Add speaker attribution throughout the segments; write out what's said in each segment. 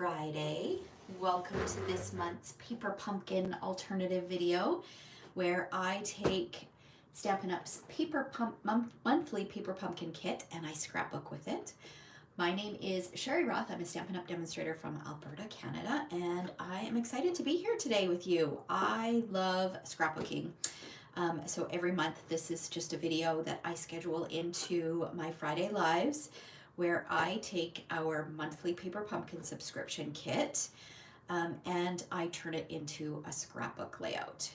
Speaker 1: Friday. Welcome to this month's Paper Pumpkin alternative video where I take Stampin' Up's monthly Paper Pumpkin kit and I scrapbook with it. My name is Sherry Roth. I'm a Stampin' Up demonstrator from Alberta, Canada, and I am excited to be here today with you. I love scrapbooking. So every month this is just a video that I schedule into my Friday lives where I take our monthly Paper Pumpkin subscription kit and I turn it into a scrapbook layout.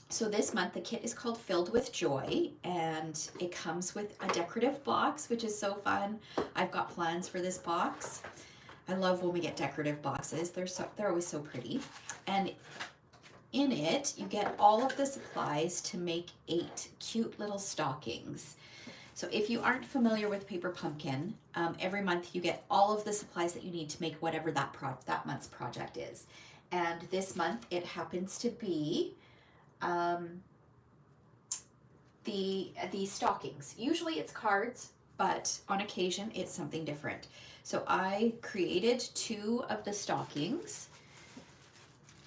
Speaker 1: So this month the kit is called Filled with Joy and it comes with a decorative box, which is so fun. I've got plans for this box. I love when we get decorative boxes. They're always so pretty. And in it, you get all of the supplies to make 8 cute little stockings. So if you aren't familiar with Paper Pumpkin, every month you get all of the supplies that you need to make whatever that month's project is. And this month it happens to be the stockings. Usually it's cards, but on occasion it's something different. So I created 2 of the stockings.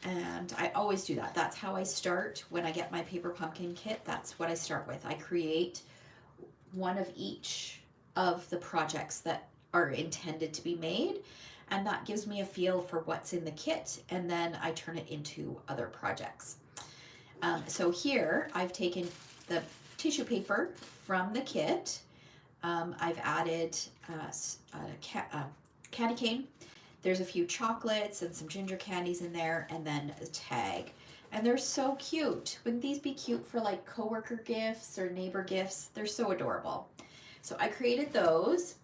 Speaker 1: And I always do that. That's how I start when I get my Paper Pumpkin kit. That's what I start with. I create one of each of the projects that are intended to be made, and that gives me a feel for what's in the kit, and then I turn it into other projects. So here I've taken the tissue paper from the kit. I've added a candy cane. There's a few chocolates and some ginger candies in there, and then a tag. And they're so cute. Wouldn't these be cute for like coworker gifts or neighbor gifts? They're so adorable. So I created those.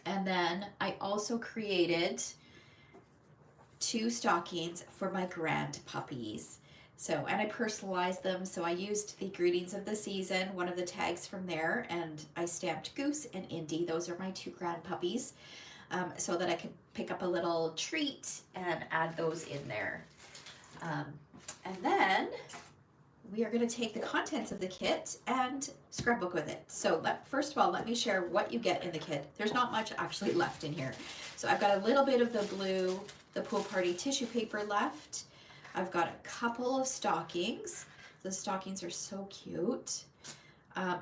Speaker 1: And then I also created 2 stockings for my grand puppies. So, and I personalized them. So I used the greetings of the season, one of the tags from there, and I stamped Goose and Indy. Those are my 2 grand puppies. So that I could pick up a little treat and add those in there. And then we are going to take the contents of the kit and scrapbook with it. So first of all, let me share what you get in the kit. There's not much actually left in here. So I've got a little bit of the blue, the pool party tissue paper left. I've got a couple of stockings. The stockings are so cute.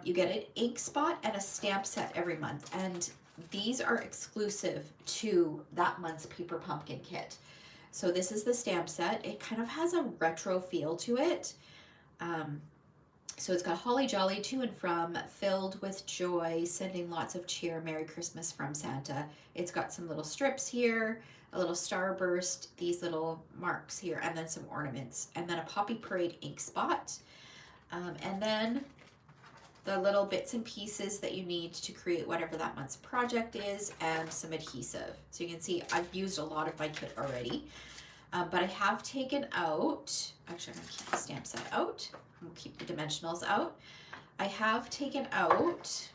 Speaker 1: You get an ink spot and a stamp set every month. And these are exclusive to that month's Paper Pumpkin kit. So this is the stamp set. It kind of has a retro feel to it. So it's got Holly Jolly, to and from, filled with joy, sending lots of cheer, Merry Christmas from Santa. It's got some little strips here, a little starburst, these little marks here, and then some ornaments, and then a Poppy Parade ink spot. And then the little bits and pieces that you need to create whatever that month's project is, and some adhesive. So you can see I've used a lot of my kit already, but I have taken out, actually I'm gonna keep the stamp set out, I'm gonna keep the dimensionals out. I have taken out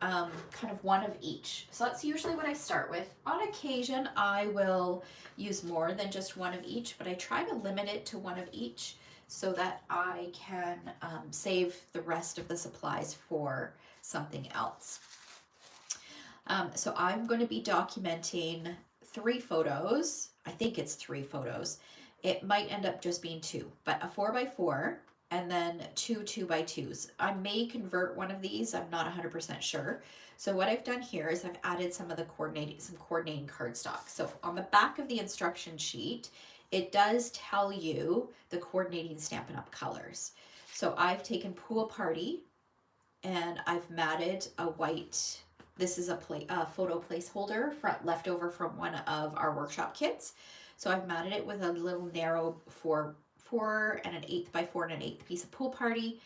Speaker 1: kind of one of each. So that's usually what I start with. On occasion, I will use more than just one of each, but I try to limit it to one of each, so that I can save the rest of the supplies for something else. So I'm going to be documenting 3 photos. I think it's 3 photos. It might end up just being 2, but a 4x4 and then 2 2x2s. I may convert one of these. I'm not 100% sure. So what I've done here is I've added some coordinating cardstock. So on the back of the instruction sheet, it does tell you the coordinating Stampin' Up colors. So I've taken Pool Party and I've matted a white, this is a photo placeholder left over from one of our workshop kits. So I've matted it with a little narrow 4 and an 1/8 by 4 and an 1/8 piece of Pool Party.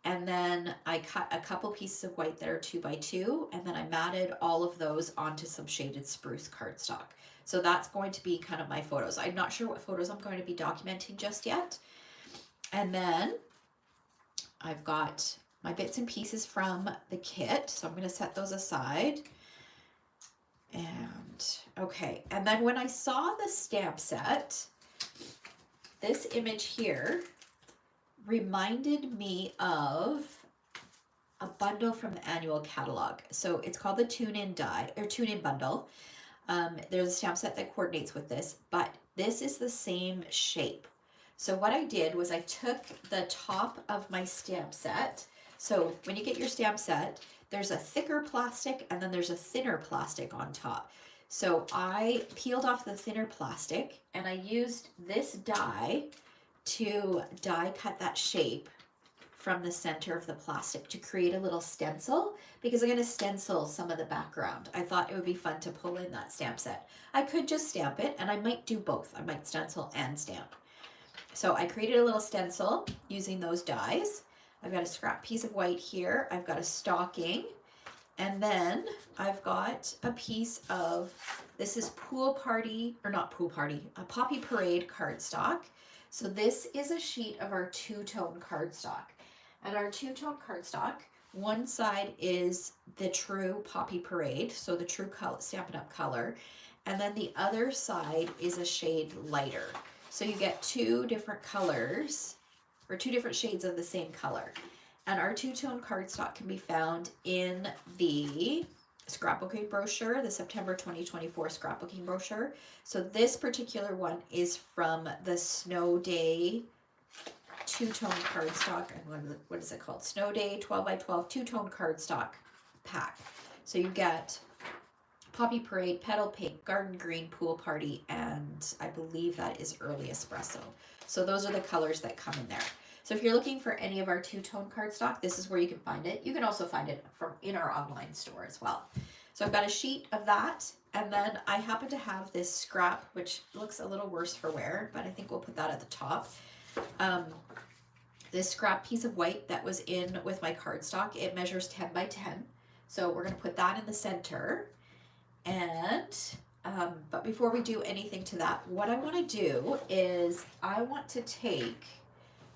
Speaker 1: And then I cut a couple pieces of white that are 2x2, and then I matted all of those onto some shaded spruce cardstock. So that's going to be kind of my photos. I'm not sure what photos I'm going to be documenting just yet. And then I've got my bits and pieces from the kit. So I'm going to set those aside. And okay. And then when I saw the stamp set, this image here reminded me of a bundle from the annual catalog. So it's called the Tune In Bundle. There's a stamp set that coordinates with this, but this is the same shape. So what I did was I took the top of my stamp set. So when you get your stamp set, there's a thicker plastic and then there's a thinner plastic on top. So I peeled off the thinner plastic and I used this die to die cut that shape from the center of the plastic to create a little stencil, because I'm going to stencil some of the background. I thought it would be fun to pull in that stamp set. I could just stamp it, and I might do both. I might stencil and stamp. So I created a little stencil using those dies. I've got a scrap piece of white here. I've got a stocking. And then I've got a piece of, this is Pool Party, or not Pool Party, a Poppy Parade cardstock. So this is a sheet of our two-tone cardstock. And our two-tone cardstock, one side is the true Poppy Parade, so the true color, Stampin' Up! Color, and then the other side is a shade lighter. So you get two different colors, or two different shades of the same color. And our two-tone cardstock can be found in the scrapbooking brochure, the September 2024 scrapbooking brochure. So this particular one is from the Snow Day two-tone cardstock, and what is it called? Snow Day 12x12 two-tone cardstock pack. So you get Poppy Parade, Petal Pink, Garden Green, Pool Party, and I believe that is Early Espresso. So those are the colors that come in there. So if you're looking for any of our two-tone cardstock, this is where you can find it. You can also find it from in our online store as well. So I've got a sheet of that, and then I happen to have this scrap, which looks a little worse for wear, but I think we'll put that at the top. This scrap piece of white that was in with my cardstock, it measures 10 by 10. So we're going to put that in the center. And, but before we do anything to that, what I want to do is I want to take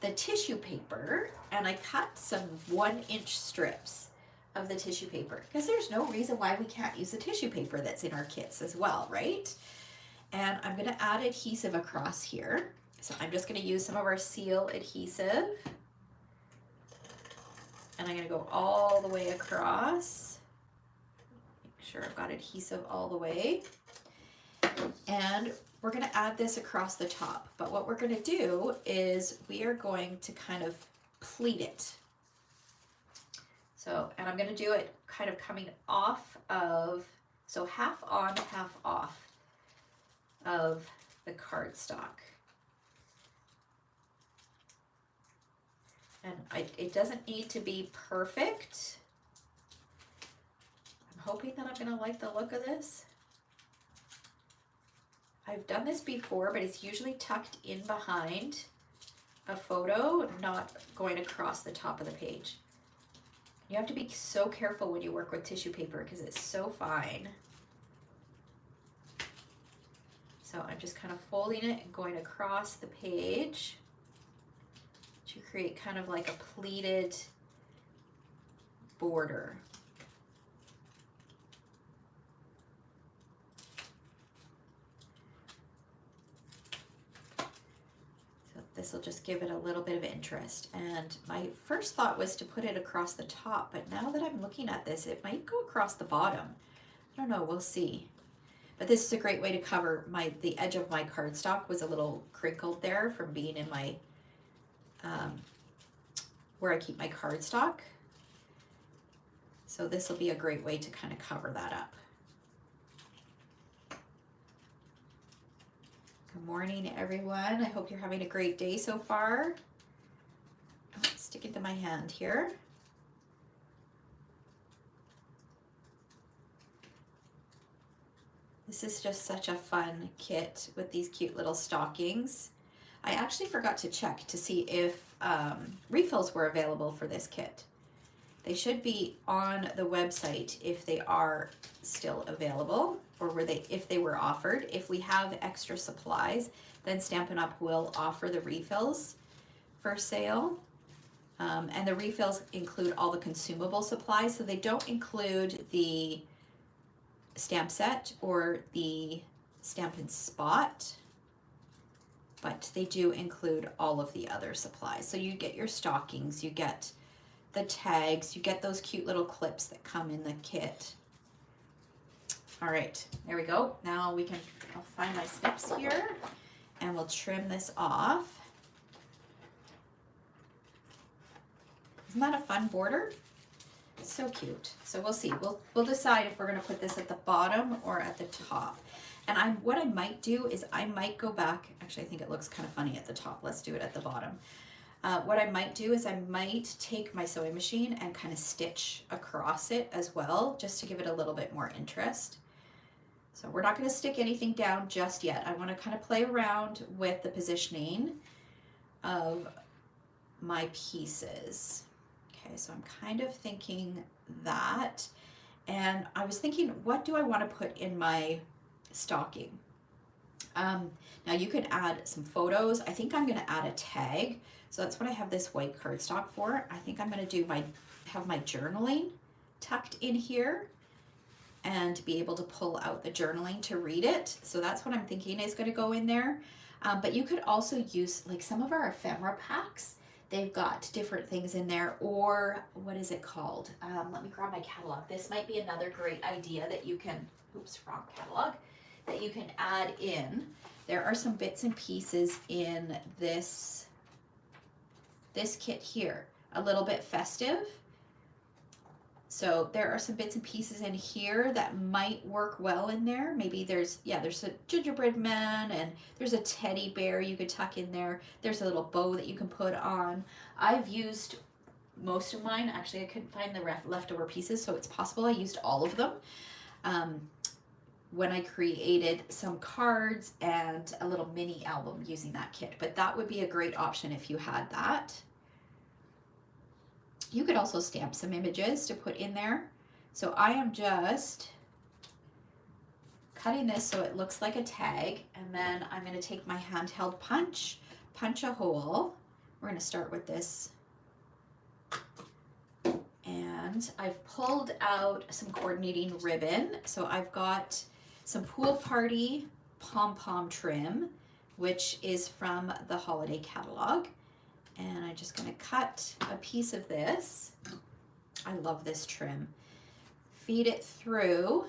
Speaker 1: the tissue paper and I cut some 1-inch strips of the tissue paper, because there's no reason why we can't use the tissue paper that's in our kits as well, right? And I'm going to add adhesive across here. So I'm just going to use some of our seal adhesive, and I'm going to go all the way across. Make sure I've got adhesive all the way. And we're going to add this across the top. But what we're going to do is we are going to kind of pleat it. So, and I'm going to do it kind of coming off of, so half on, half off of the cardstock. And it doesn't need to be perfect. I'm hoping that I'm going to like the look of this. I've done this before, but it's usually tucked in behind a photo, not going across the top of the page. You have to be so careful when you work with tissue paper because it's so fine. So I'm just kind of folding it and going across the page to create kind of like a pleated border. So this will just give it a little bit of interest. And my first thought was to put it across the top, but now that I'm looking at this, it might go across the bottom. I don't know, we'll see. But this is a great way to cover the edge of my cardstock was a little crinkled there from being in my where I keep my cardstock. So this will be a great way to kind of cover that up. Good morning, everyone. I hope you're having a great day so far. Oh, stick it to my hand here. This is just such a fun kit with these cute little stockings. I actually forgot to check to see if refills were available for this kit. They should be on the website if they are still available, or if they were offered. If we have extra supplies, then Stampin' Up! Will offer the refills for sale. And the refills include all the consumable supplies, so they don't include the stamp set or the Stampin' Spot, but they do include all of the other supplies. So you get your stockings, you get the tags, you get those cute little clips that come in the kit. All right, there we go. Now I'll find my snips here and we'll trim this off. Isn't that a fun border? So cute. So we'll see. We'll decide if we're going to put this at the bottom or at the top. And what I might do is I might go back. Actually, I think it looks kind of funny at the top. Let's do it at the bottom. What I might do is I might take my sewing machine and kind of stitch across it as well, just to give it a little bit more interest. So we're not going to stick anything down just yet. I want to kind of play around with the positioning of my pieces. Okay, so I'm kind of thinking that. And I was thinking, what do I want to put in my stocking? Now you could add some photos. I think I'm going to add a tag. So that's what I have this white cardstock for. I think I'm going to have my journaling tucked in here and be able to pull out the journaling to read it. So that's what I'm thinking is going to go in there. But you could also use like some of our ephemera packs. They've got different things in there, or what is it called? Let me grab my catalog. This might be another great idea that you can, oops, wrong catalog, that you can add in. There are some bits and pieces in this kit here, a little bit festive. So there are some bits and pieces in here that might work well in there. Maybe there's a gingerbread man and there's a teddy bear you could tuck in there. There's a little bow that you can put on. I've used most of mine. Actually, I couldn't find the leftover pieces, so it's possible I used all of them when I created some cards and a little mini album using that kit. But that would be a great option if you had that. You could also stamp some images to put in there. So I am just cutting this so it looks like a tag, and then I'm going to take my handheld punch a hole. We're going to start with this. And I've pulled out some coordinating ribbon. So I've got some Pool Party pom-pom trim, which is from the holiday catalog. And I'm just going to cut a piece of this. I love this trim. Feed it through.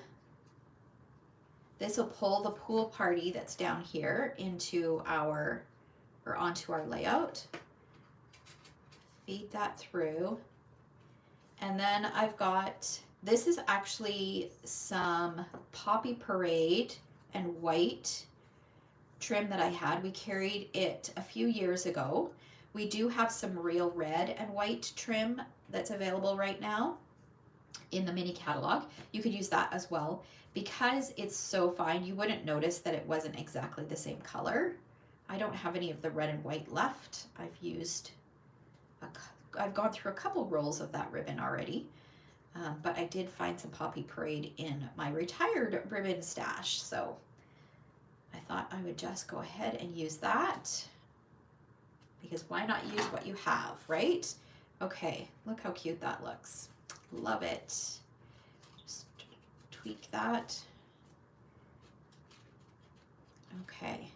Speaker 1: This will pull the Pool Party that's down here onto our layout. Feed that through. And then I've got, this is actually some Poppy Parade and white trim that I had. We carried it a few years ago. We do have some real red and white trim that's available right now in the mini catalog. You could use that as well. Because it's so fine, you wouldn't notice that it wasn't exactly the same color. I don't have any of the red and white left. I've gone through a couple rolls of that ribbon already, but I did find some Poppy Parade in my retired ribbon stash. So I thought I would just go ahead and use that. Because why not use what you have, right? Okay, look how cute that looks. Love it. Just tweak that. Okay,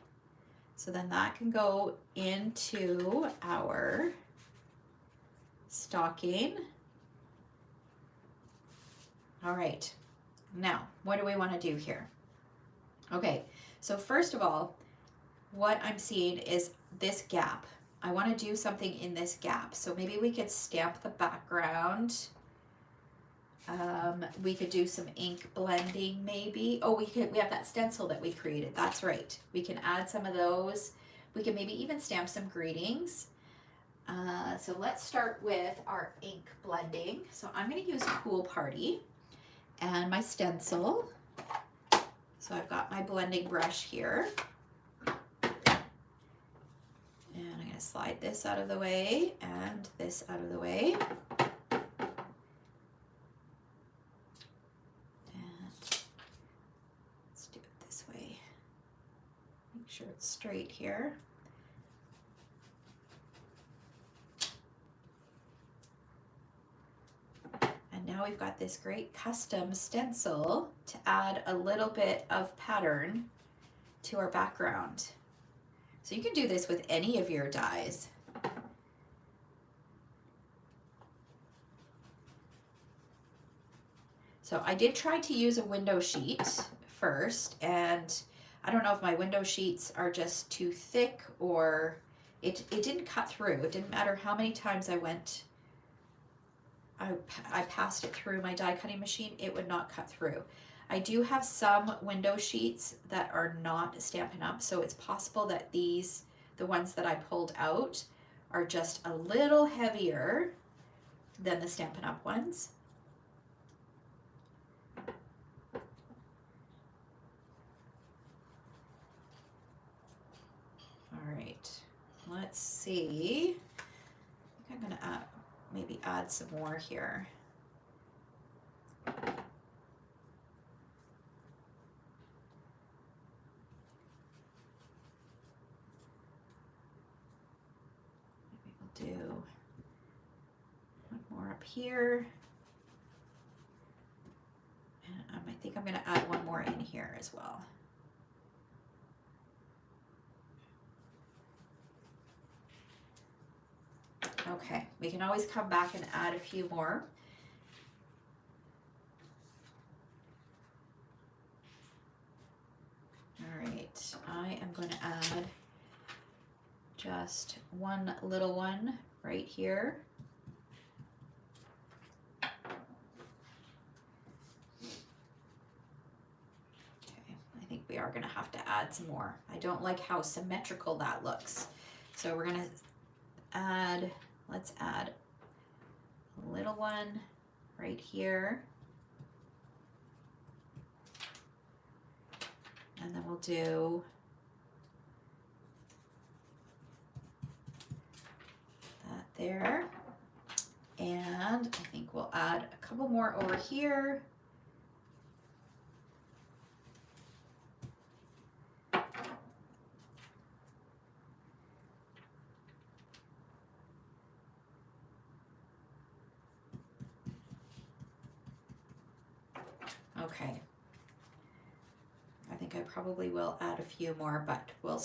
Speaker 1: so then that can go into our stocking. All right, now what do we want to do here? Okay, so first of all, what I'm seeing is this gap. I want to do something in this gap. So maybe we could stamp the background. We could do some ink blending maybe. Oh, we have that stencil that we created. That's right. We can add some of those. We can maybe even stamp some greetings. So let's start with our ink blending. So I'm going to use Pool Party and my stencil. So I've got my blending brush here. And I'm going to slide this out of the way and this out of the way. And let's do it this way. Make sure it's straight here. And now we've got this great custom stencil to add a little bit of pattern to our background. So you can do this with any of your dies. So I did try to use a window sheet first, and I don't know if my window sheets are just too thick or it didn't cut through. It didn't matter how many times I passed it through my die cutting machine, it would not cut through. I do have some window sheets that are not Stampin' Up, so it's possible that these, the ones that I pulled out, are just a little heavier than the Stampin' Up ones. All right, let's see. I think I'm gonna maybe add some more here. Maybe we'll do one more up here. And I think I'm gonna add one more in here as well. Okay, we can always come back and add a few more. All right, I am going to add just one little one right here. Okay, I think we are going to have to add some more. I don't like how symmetrical that looks. So we're going to add, let's add a little one right here. And then we'll do that there. And I think we'll add a couple more over here. Okay. I think I probably will add a few more, but we'll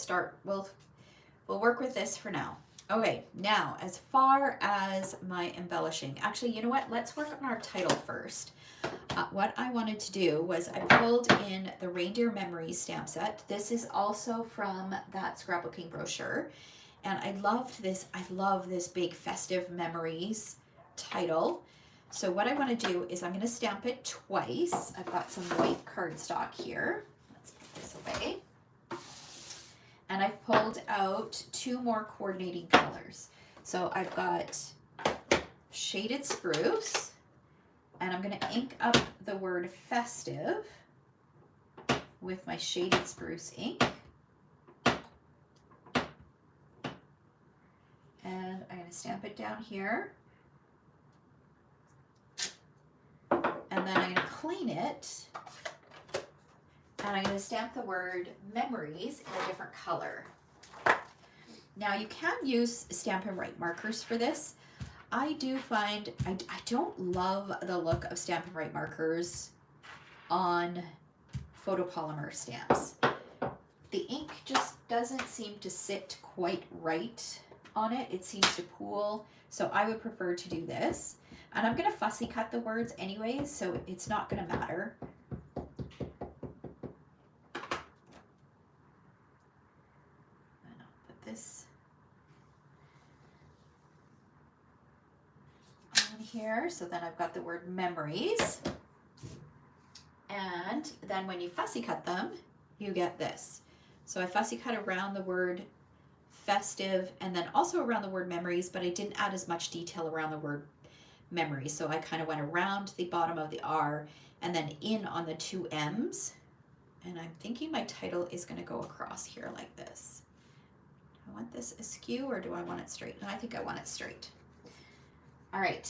Speaker 1: work with this for now. Okay, now as far as my embellishing, actually, you know what? Let's work on our title first. What I wanted to do was I pulled in the Reindeer Memories stamp set. This is also from that scrapbooking brochure. And I love this big Festive Memories title. So what I want to do is I'm going to stamp it twice. I've got some white cardstock here. Let's put this away. And I've pulled out two more coordinating colors. So I've got Shaded Spruce, and I'm going to ink up the word festive with my Shaded Spruce ink. And I'm going to stamp it down here. And then I'm going to clean it. And I'm going to stamp the word memories in a different color. Now you can use Stampin' Write markers for this. I do find, I don't love the look of Stampin' Write markers on photopolymer stamps. The ink just doesn't seem to sit quite right on it. It seems to pool. So I would prefer to do this. And I'm going to fussy cut the words anyways, so it's not going to matter. This on here, so then I've got the word memories, and then when you fussy cut them you get this. So I fussy cut around the word festive and then also around the word memories, but I didn't add as much detail around the word memories, so I kind of went around the bottom of the R and then in on the two M's, and I'm thinking my title is going to go across here like this. I want this askew or do I want it straight? No, I think I want it straight. All right,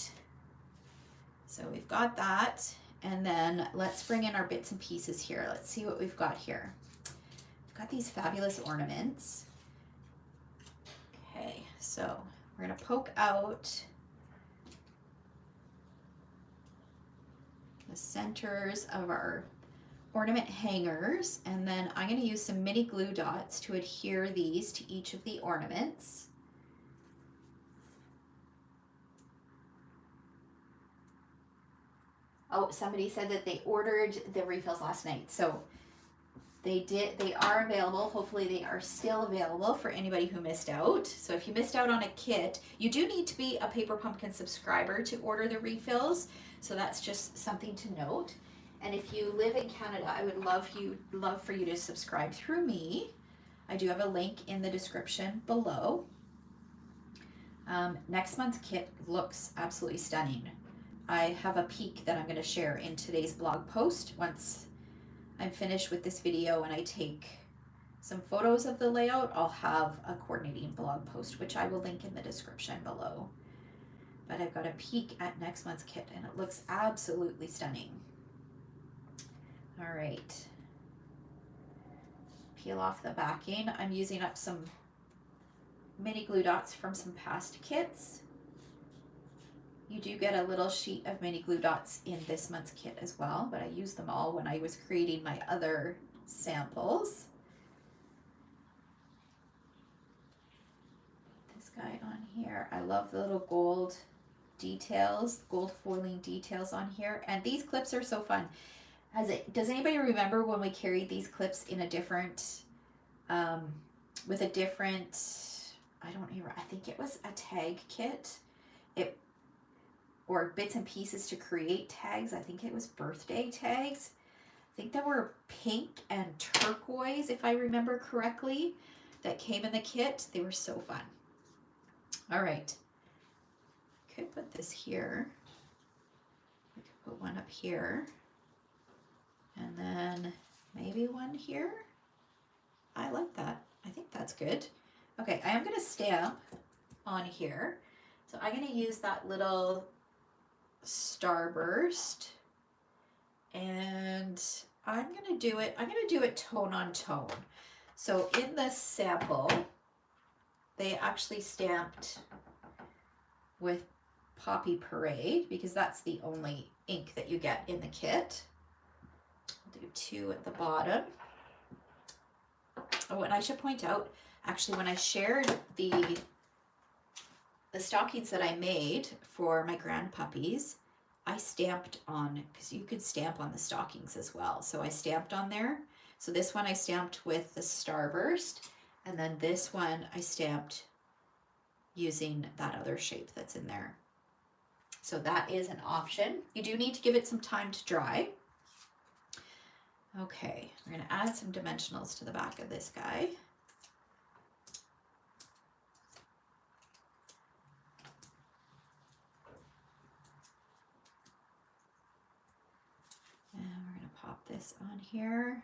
Speaker 1: so we've got that, and then let's bring in our bits and pieces here. Let's see what we've got here. We've got these fabulous ornaments. Okay, so we're gonna poke out the centers of our ornament hangers, and then I'm going to use some mini glue dots to adhere these to each of the ornaments. Oh, somebody said that they ordered the refills last night. So they are available. Hopefully they are still available for anybody who missed out. So if you missed out on a kit, you do need to be a Paper Pumpkin subscriber to order the refills. So that's just something to note. And if you live in Canada, I would love for you to subscribe through me. I do have a link in the description below. Next month's kit looks absolutely stunning. I have a peek that I'm going to share in today's blog post once I'm finished with this video and I take some photos of the layout. I'll have a coordinating blog post, which I will link in the description below. But I've got a peek at next month's kit and it looks absolutely stunning. All right. Peel off the backing. I'm using up some mini glue dots from some past kits. You do get a little sheet of mini glue dots in this month's kit as well, but I used them all when I was creating my other samples. This guy on here, I love the little gold details, gold foiling details on here, and these clips are so fun. Does anybody remember when we carried these clips in a different, with a different, I think it was a tag kit. Or bits and pieces to create tags. I think it was birthday tags. I think they were pink and turquoise, if I remember correctly, that came in the kit. They were so fun. All right. Could put this here. I could put one up here. And then maybe one here. I like that. I think that's good. Okay, I am going to stamp on here. So I'm going to use that little starburst and I'm going to do it tone on tone. So in this sample, they actually stamped with Poppy Parade because that's the only ink that you get in the kit. I'll do 2 at the bottom. Oh, and I should point out, actually, when I shared the stockings that I made for my grand puppies, I stamped on, because you could stamp on the stockings as well. So I stamped on there. So this one I stamped with the Starburst, and then this one I stamped using that other shape that's in there. So that is an option. You do need to give it some time to dry. Okay, we're going to add some dimensionals to the back of this guy. This on here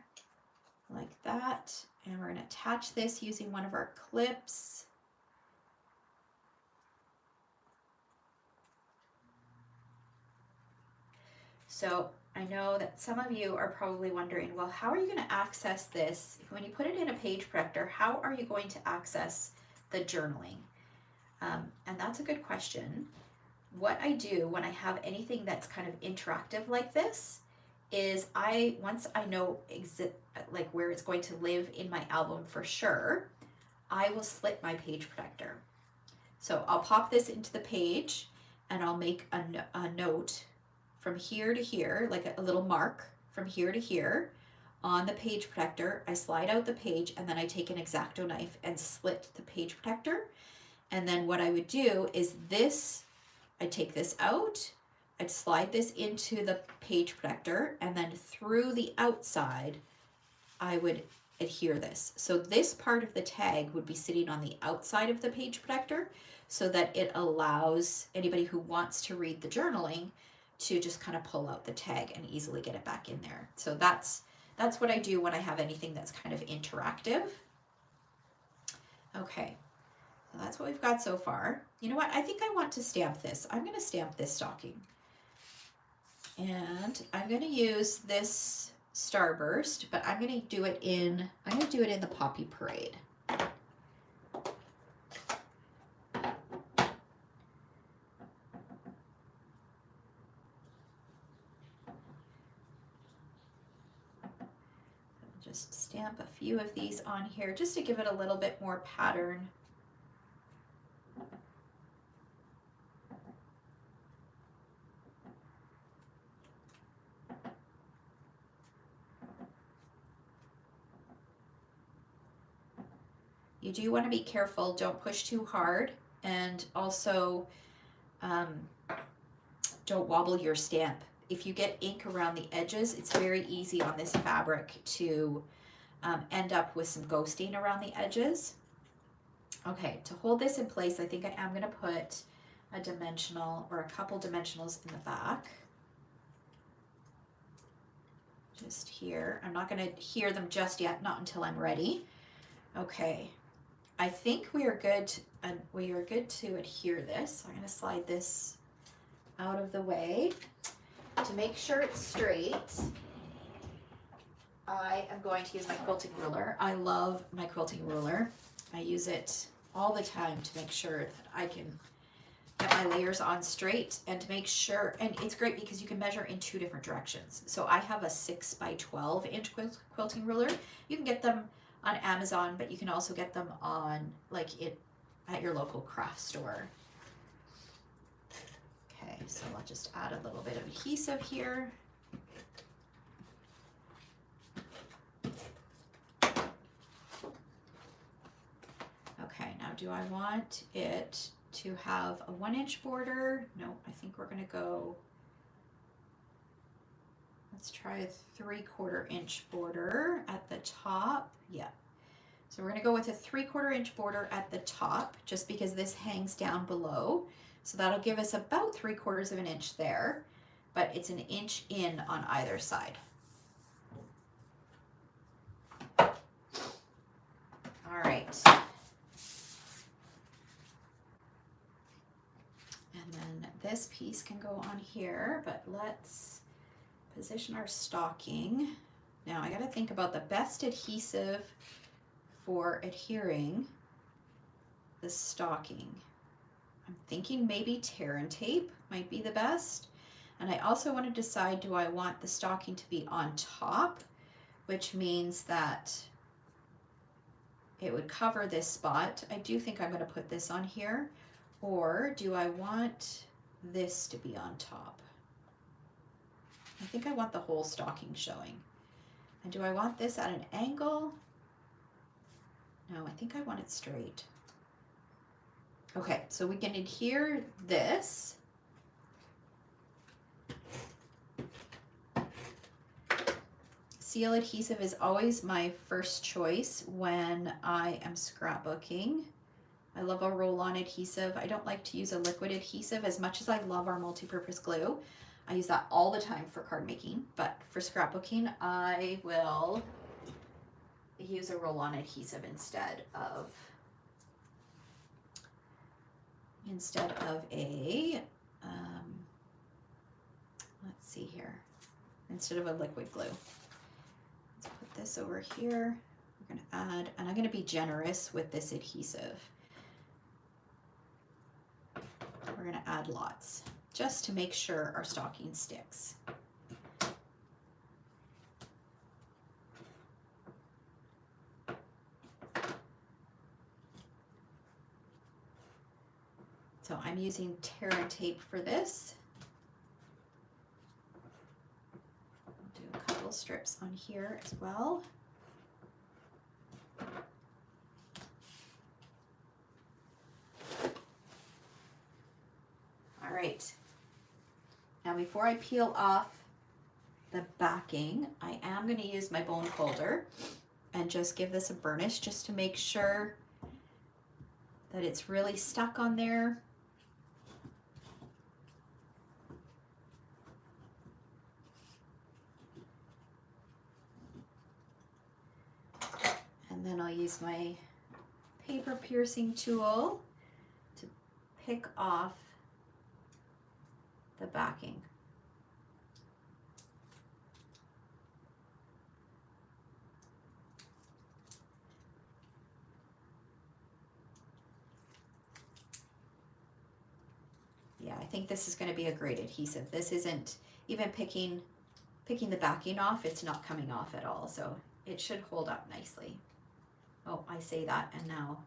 Speaker 1: like that, and we're going to attach this using one of our clips. So I know that some of you are probably wondering, well, how are you going to access this when you put it in a page protector? How are you going to access the journaling? And that's a good question. What I do when I have anything that's kind of interactive like this is once I know like where it's going to live in my album for sure, I will slit my page protector. So I'll pop this into the page and I'll make a note from here to here, like a little mark from here to here on the page protector. I slide out the page and then I take an X-Acto knife and slit the page protector. And then what I would do is I'd take this out, I'd slide this into the page protector, and then through the outside, I would adhere this. So this part of the tag would be sitting on the outside of the page protector so that it allows anybody who wants to read the journaling to just kind of pull out the tag and easily get it back in there. So that's what I do when I have anything that's kind of interactive. Okay, so that's what we've got so far. You know what? I think I want to stamp this. I'm going to stamp this stocking. And I'm going to use this Starburst, but I'm going to do it in the Poppy Parade. Just stamp a few of these on here just to give it a little bit more pattern. You do want to be careful, don't push too hard, and also don't wobble your stamp. If you get ink around the edges, it's very easy on this fabric to end up with some ghosting around the edges. Okay, to hold this in place, I think I am going to put a dimensional or a couple dimensionals in the back. Just here. I'm not going to adhere them just yet, not until I'm ready. Okay, I think we are good, and we are good to adhere this. I'm going to slide this out of the way. To make sure it's straight, I am going to use my quilting ruler. I love my quilting ruler. I use it all the time to make sure that I can get my layers on straight, and to make sure, and it's great because you can measure in 2 different directions. So I have a 6 by 12 inch quilting ruler. You can get them on Amazon, but you can also get them on at your local craft store. Okay, so I'll just add a little bit of adhesive here. Okay, now do I want it to have a 1 inch border? No, I think we're gonna go, let's try a 3/4 inch border at the top. Yeah, so we're gonna go with a 3/4 inch border at the top, just because this hangs down below. So that'll give us about 3/4 of an inch there, but it's an inch in on either side. All right. And then this piece can go on here, but let's position our stocking. Now I gotta think about the best adhesive for adhering the stocking. I'm thinking maybe tear and tape might be the best. And I also want to decide, do I want the stocking to be on top, which means that it would cover this spot. I do think I'm going to put this on here. Or do I want this to be on top? I think I want the whole stocking showing. And do I want this at an angle? No, I think I want it straight. Okay, so we can adhere this. Seal adhesive is always my first choice when I am scrapbooking. I love a roll-on adhesive. I don't like to use a liquid adhesive as much as I love our multi-purpose glue. I use that all the time for card making, but for scrapbooking, I will use a roll-on adhesive instead of a, let's see here, instead of a liquid glue. Let's put this over here. We're gonna add, and I'm gonna be generous with this adhesive. We're gonna add lots, just to make sure our stocking sticks. So I'm using tear and tape for this. I'll do a couple strips on here as well. All right. Now before I peel off the backing, I am going to use my bone folder and just give this a burnish just to make sure that it's really stuck on there. And then I'll use my paper piercing tool to pick off the backing. Yeah, I think this is going to be a great adhesive. This isn't even picking the backing off, it's not coming off at all, so it should hold up nicely. Oh, I say that and now,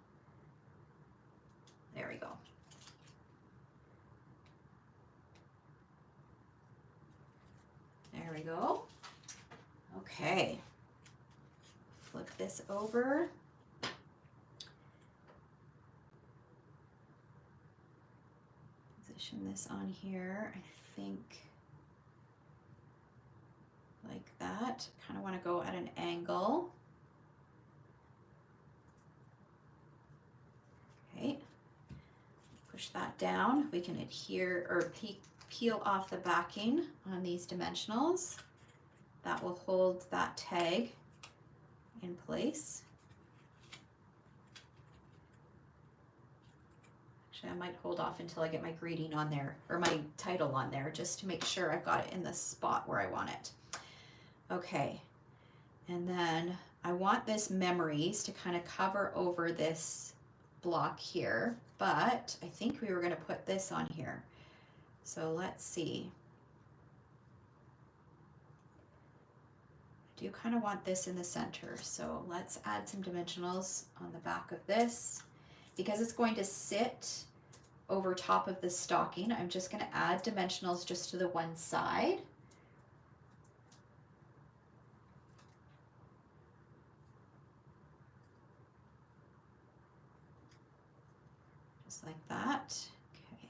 Speaker 1: there we go. There we go. Okay, flip this over. Position this on here, I think like that. Kind of want to go at an angle. Okay, push that down. We can adhere or peel off the backing on these dimensionals. That will hold that tag in place. Actually, I might hold off until I get my greeting on there, or my title on there, just to make sure I've got it in the spot where I want it. Okay, and then I want this memories to kind of cover over this block here, but I think we were going to put this on here. So let's see. I do kind of want this in the center, so let's add some dimensionals on the back of this. Because it's going to sit over top of the stocking, I'm just going to add dimensionals just to the one side. Just like that. Okay.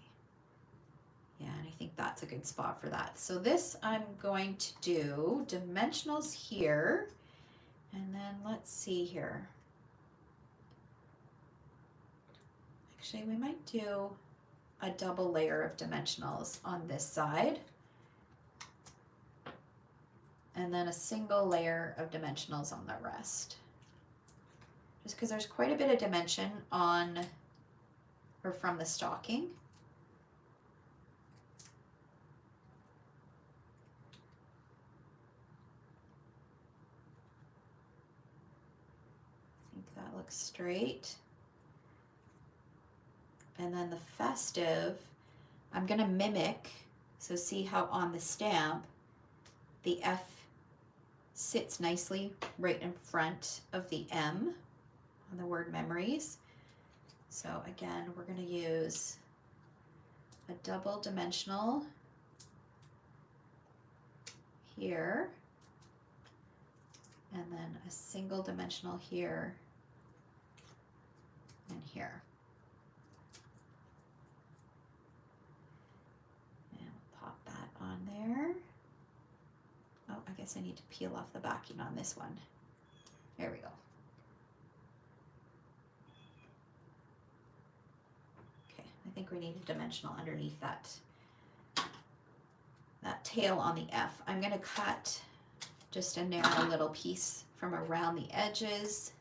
Speaker 1: Yeah, and I think that's a good spot for that. So this I'm going to do dimensionals here, and then let's see here. Actually, we might do a double layer of dimensionals on this side, and then a single layer of dimensionals on the rest. Just because there's quite a bit of dimension on or from the stocking. I think that looks straight. And then the festive, I'm going to mimic, so see how on the stamp, the F sits nicely right in front of the M on the word memories. So again, we're going to use a double dimensional here, and then a single dimensional here and here. And we'll pop that on there. Oh, I guess I need to peel off the backing on this one. There we go. Okay, I think we need a dimensional underneath that tail on the F. I'm going to cut just a narrow little piece from around the edges,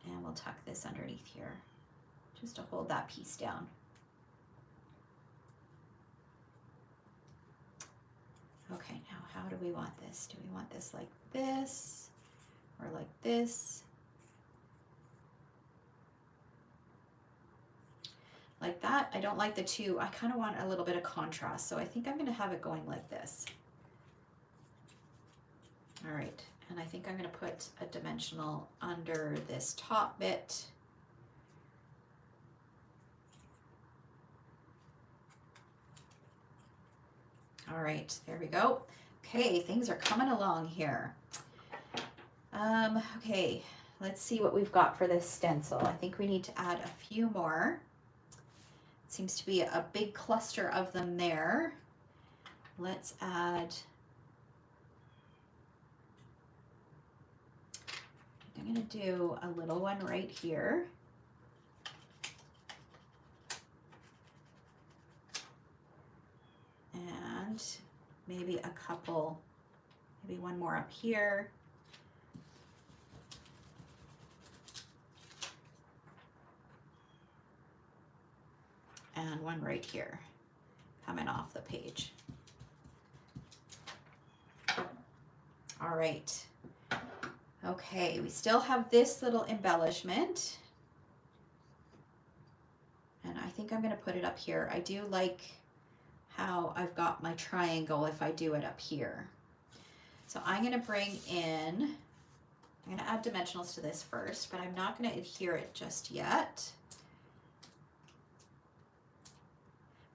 Speaker 1: and we'll tuck this underneath here just to hold that piece down. Okay, now how do we want this? Do we want this like this or like this? Like that? I don't like the two. I kind of want a little bit of contrast, so I think I'm going to have it going like this. All right, and I think I'm going to put a dimensional under this top bit. All right, there we go. Okay, things are coming along here. Okay, let's see what we've got for this stencil. I think we need to add a few more. Seems to be a big cluster of them there. Let's add, I'm going to do a little one right here. And maybe a couple, maybe one more up here. And one right here, coming off the page. All right. Okay, we still have this little embellishment. And I think I'm going to put it up here. I do like how I've got my triangle if I do it up here. So I'm going to bring in, I'm going to add dimensionals to this first, but I'm not going to adhere it just yet.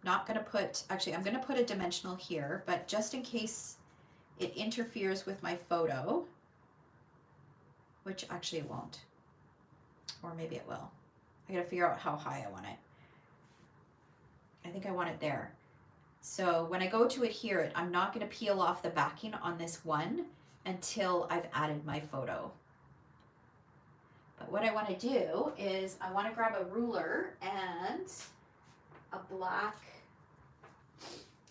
Speaker 1: Not going to put, actually I'm going to put a dimensional here, but just in case it interferes with my photo, which actually it won't, or maybe it will. I got to figure out how high I want it. I think I want it there. So when I go to adhere it, I'm not going to peel off the backing on this one until I've added my photo. But what I want to do is I want to grab a ruler and a black,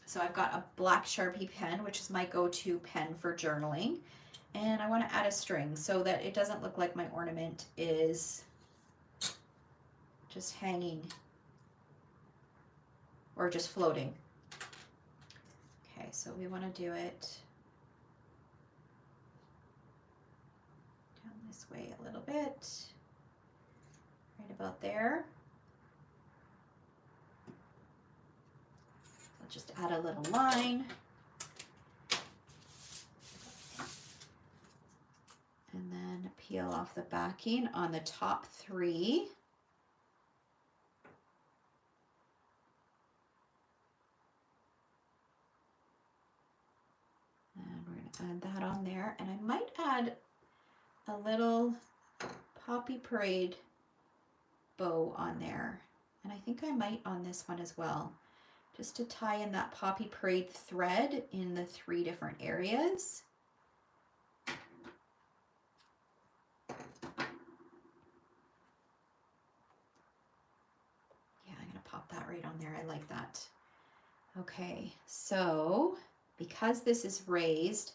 Speaker 1: so I've got a black Sharpie pen, which is my go-to pen for journaling. And I want to add a string so that it doesn't look like my ornament is just hanging or just floating. Okay, so we want to do it down this way a little bit, right about there. I'll just add a little line. And then peel off the backing on the top three. And we're going to add that on there. And I might add a little Poppy Parade bow on there. And I think I might on this one as well, just to tie in that Poppy Parade thread in the 3 different areas. Pop that right on there. I like that. Okay, so because this is raised,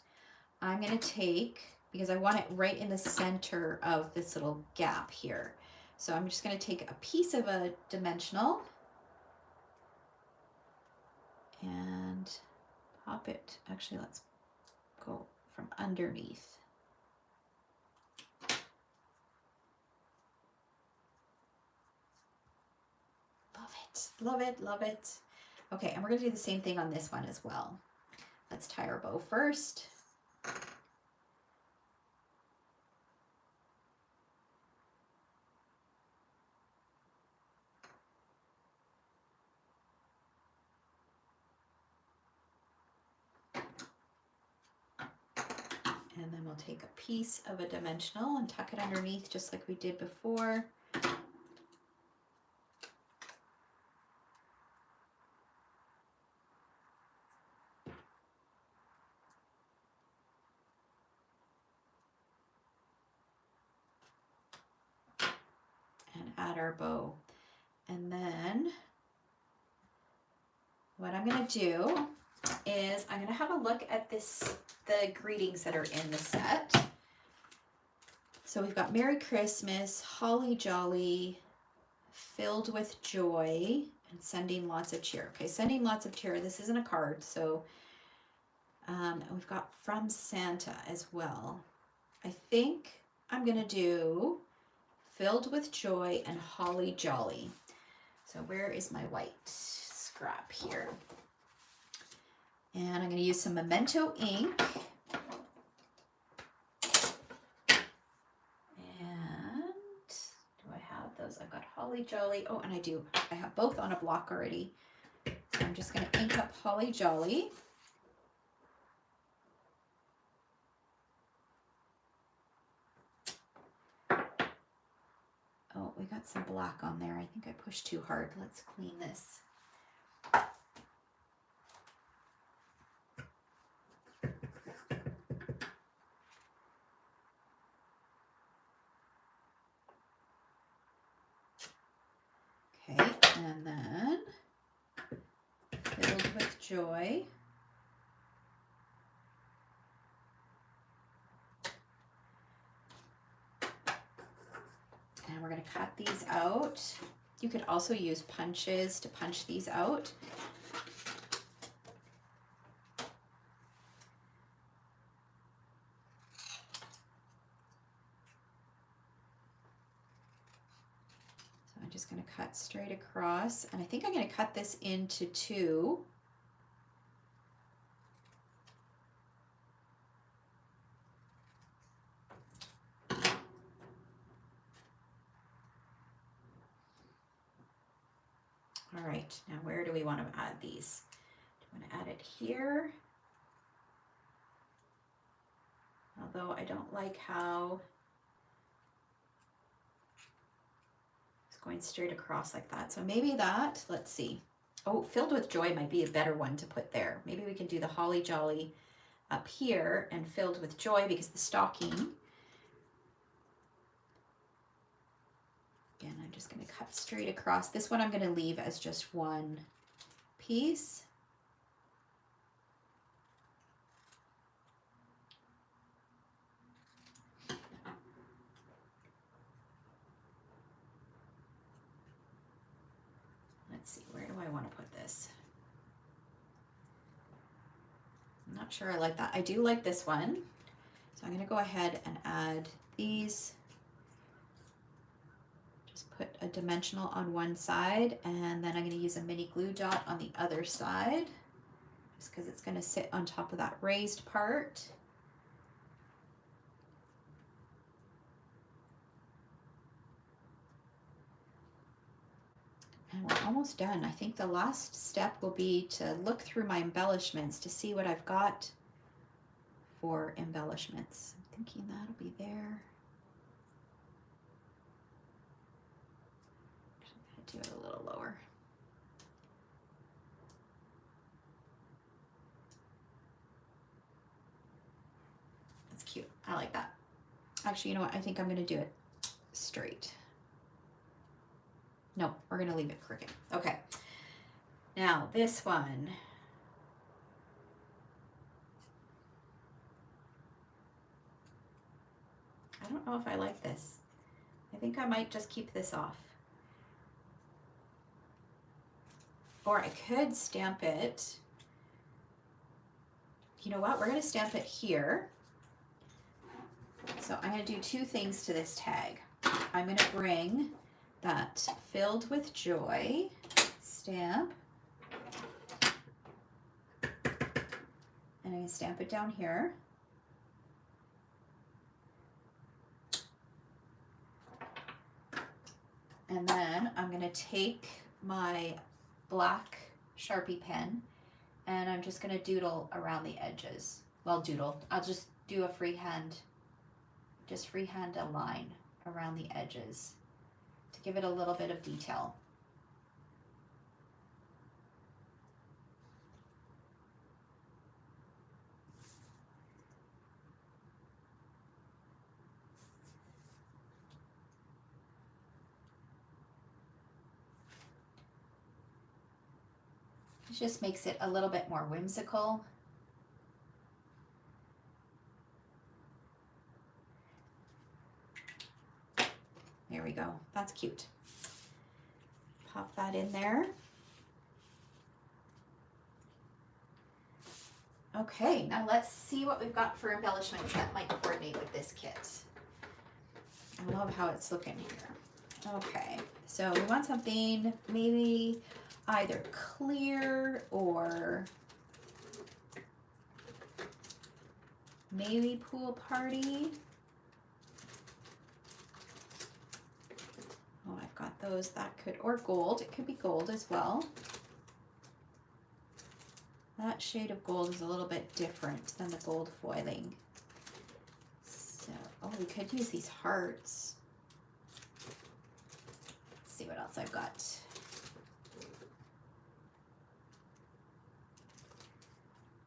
Speaker 1: I'm going to take, because I want it right in the center of this little gap here. So I'm just going to take a piece of a dimensional and pop it. Actually, let's go from underneath. Love it, love it. Okay, and we're going to do the same thing on this one as well. Let's tie our bow first. And then we'll take a piece of a dimensional and tuck it underneath just like we did before. Add our bow. And then what I'm going to do is I'm going to have a look at the greetings that are in the set. So we've got Merry Christmas, Holly Jolly, Filled with Joy, and Sending Lots of Cheer. Okay, Sending Lots of Cheer. This isn't a card, so we've got From Santa as well. I think I'm going to do Filled with Joy and Holly Jolly. So where is my white scrap here? And I'm going to use some Memento ink. And do I have those? I've got Holly Jolly. Oh, and I do. I have both on a block already. So I'm just going to ink up Holly Jolly. Oh, we got some black on there. I think I pushed too hard. Let's clean this. Okay, and then Filled with Joy. And we're going to cut these out. You could also use punches to punch these out. So I'm just going to cut straight across, and I think I'm going to cut this into 2. All right, now where do we want to add these? Do you want to add it here? Although I don't like how it's going straight across like that. So maybe that, let's see. Oh, filled with joy might be a better one to put there. Maybe we can do the holly jolly up here and filled with joy, because the stocking, again, I'm just going to cut straight across. This one I'm going to leave as just one piece. Let's see, where do I want to put this? I'm not sure I like that. I do like this one. So I'm going to go ahead and add these. Just put a dimensional on one side, and then I'm going to use a mini glue dot on the other side, just because it's going to sit on top of that raised part. And we're almost done. I think the last step will be to look through my embellishments to see what I've got for embellishments. I'm thinking that'll be there. I'm gonna do it a little lower. That's cute. I like that. Actually, you know what? I think I'm gonna do it straight. No, we're gonna leave it crooked. Okay. Now this one. I don't know if I like this. I think I might just keep this off. Or I could stamp it. You know what? We're gonna stamp it here. So I'm gonna do two things to this tag. I'm gonna bring that filled with joy stamp, and I'm going to stamp it down here. And then I'm going to take my black Sharpie pen, and I'm just going to doodle around the edges. Well, doodle. I'll just do a freehand a line around the edges to give it a little bit of detail. It just makes it a little bit more whimsical. There we go. That's cute. Pop that in there. Okay, now let's see what we've got for embellishments that might coordinate with this kit. I love how it's looking here. Okay, so we want something maybe either clear or maybe pool party. Oh, I've got those. That could, or gold. It could be gold as well. That shade of gold is a little bit different than the gold foiling. So, oh, we could use these hearts. Let's see what else I've got.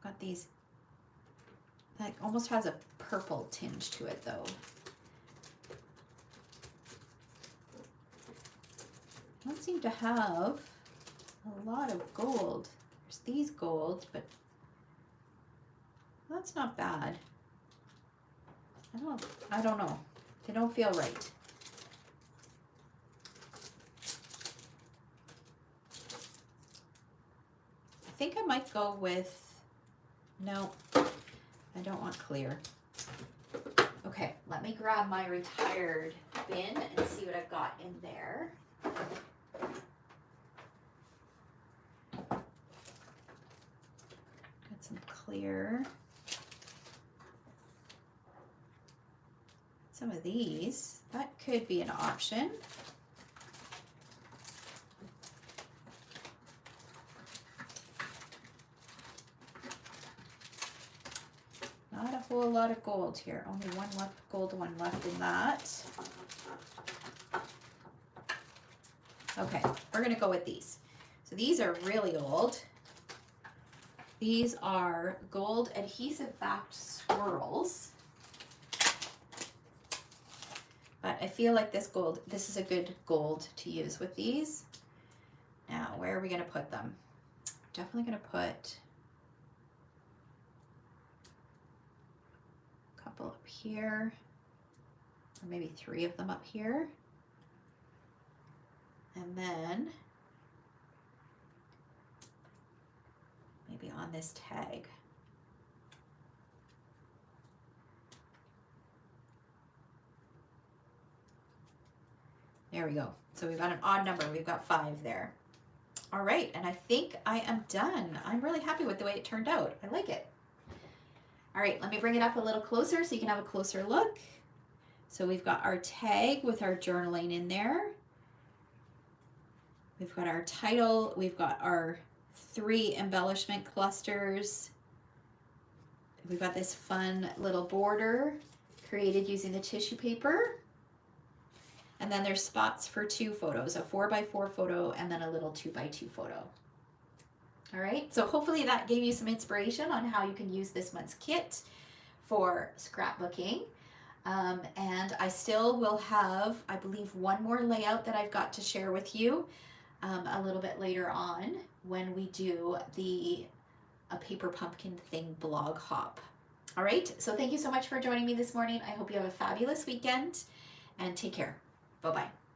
Speaker 1: Got these, that almost has a purple tinge to it though. I don't seem to have a lot of gold. There's these gold, but that's not bad. I don't know. They don't feel right. I think I might go with, no, I don't want clear. Okay, let me grab my retired bin and see what I've got in there. Got some clear. Some of these, that could be an option. Not a whole lot of gold here. Only one left, gold one left in that. Okay, we're gonna go with these. So these are really old. These are gold adhesive backed swirls. But I feel like this is a good gold to use with these. Now, where are we going to put them? Definitely going to put a couple up here, or maybe 3 of them up here. And then maybe on this tag. There we go. So we've got an odd number. We've got 5 there. All right, and I think I am done. I'm really happy with the way it turned out. I like it. All right, let me bring it up a little closer so you can have a closer look. So we've got our tag with our journaling in there. We've got our title. We've got our 3 embellishment clusters. We've got this fun little border created using the tissue paper. And then there's spots for 2 photos, a 4x4 photo and then a little 2x2 photo. All right, so hopefully that gave you some inspiration on how you can use this month's kit for scrapbooking. And I still will have, I believe, one more layout that I've got to share with you a little bit later on when we do a paper pumpkin thing blog hop. All right, so thank you so much for joining me this morning. I hope you have a fabulous weekend and take care. Bye-bye.